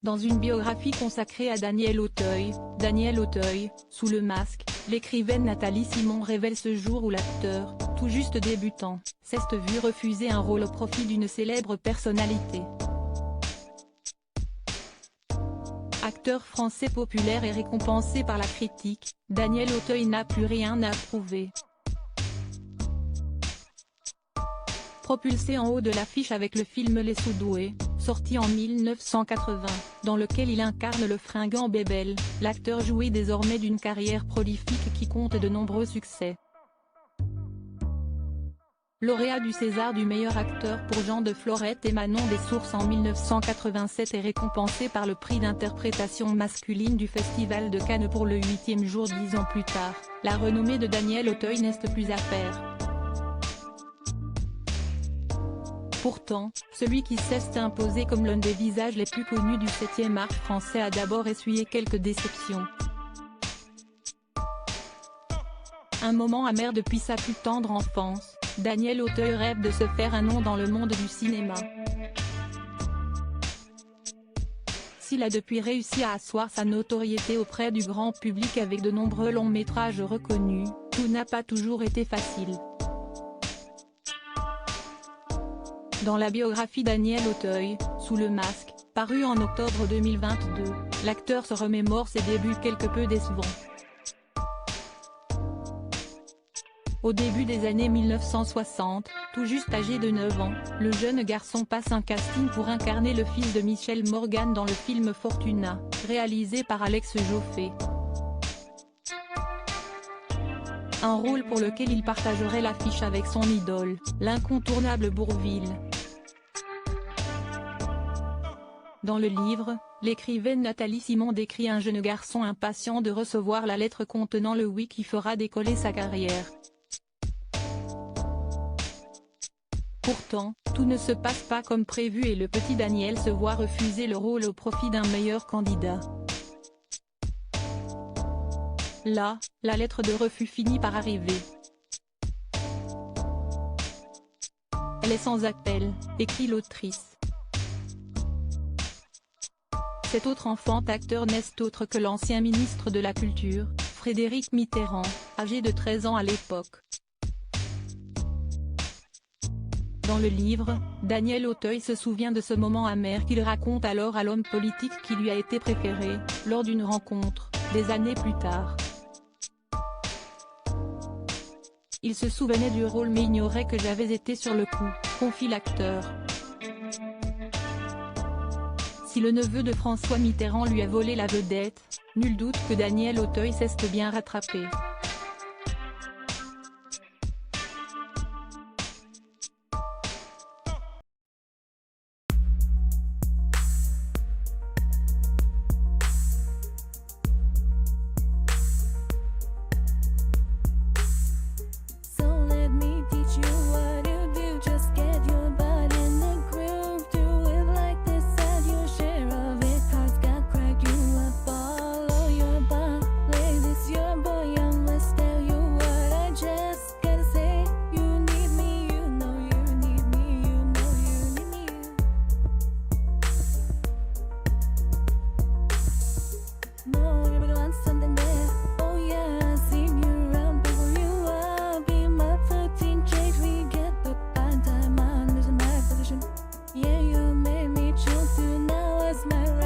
Dans une biographie consacrée à Daniel Auteuil, sous le masque, l'écrivaine Nathalie Simon révèle ce jour où l'acteur, tout juste débutant, s'est vu refuser un rôle au profit d'une célèbre personnalité. Acteur français populaire et récompensé par la critique, Daniel Auteuil n'a plus rien à prouver. Propulsé en haut de l'affiche avec le film Les Sudoués, sorti en 1980, dans lequel il incarne le fringant Bébel, l'acteur jouit désormais d'une carrière prolifique qui compte de nombreux succès. Lauréat du César du meilleur acteur pour Jean de Florette et Manon des Sources en 1987 et récompensé par le prix d'interprétation masculine du Festival de Cannes pour le 8e jour 10 ans plus tard, la renommée de Daniel Auteuil n'est plus à faire. Pourtant, celui qui s'est imposé comme l'un des visages les plus connus du 7e art français a d'abord essuyé quelques déceptions. Un moment amer depuis sa plus tendre enfance, Daniel Auteuil rêve de se faire un nom dans le monde du cinéma. S'il a depuis réussi à asseoir sa notoriété auprès du grand public avec de nombreux longs métrages reconnus, tout n'a pas toujours été facile. Dans la biographie Daniel Auteuil, sous le masque, parue en octobre 2022, l'acteur se remémore ses débuts quelque peu décevants. Au début des années 1960, tout juste âgé de 9 ans, le jeune garçon passe un casting pour incarner le fils de Michel Morgan dans le film Fortuna, réalisé par Alex Joffé. Un rôle pour lequel il partagerait l'affiche avec son idole, l'incontournable Bourvil. Dans le livre, l'écrivaine Nathalie Simon décrit un jeune garçon impatient de recevoir la lettre contenant le oui qui fera décoller sa carrière. Pourtant, tout ne se passe pas comme prévu et le petit Daniel se voit refuser le rôle au profit d'un meilleur candidat. Là, la lettre de refus finit par arriver. Elle est sans appel, écrit l'autrice. Cet autre enfant acteur n'est autre que l'ancien ministre de la Culture, Frédéric Mitterrand, âgé de 13 ans à l'époque. Dans le livre, Daniel Auteuil se souvient de ce moment amer qu'il raconte alors à l'homme politique qui lui a été préféré, lors d'une rencontre, des années plus tard. Il se souvenait du rôle mais ignorait que j'avais été sur le coup, confie l'acteur. Si le neveu de François Mitterrand lui a volé la vedette, nul doute que Daniel Auteuil s'est bien rattrapé. Yeah, you made me choose to now as my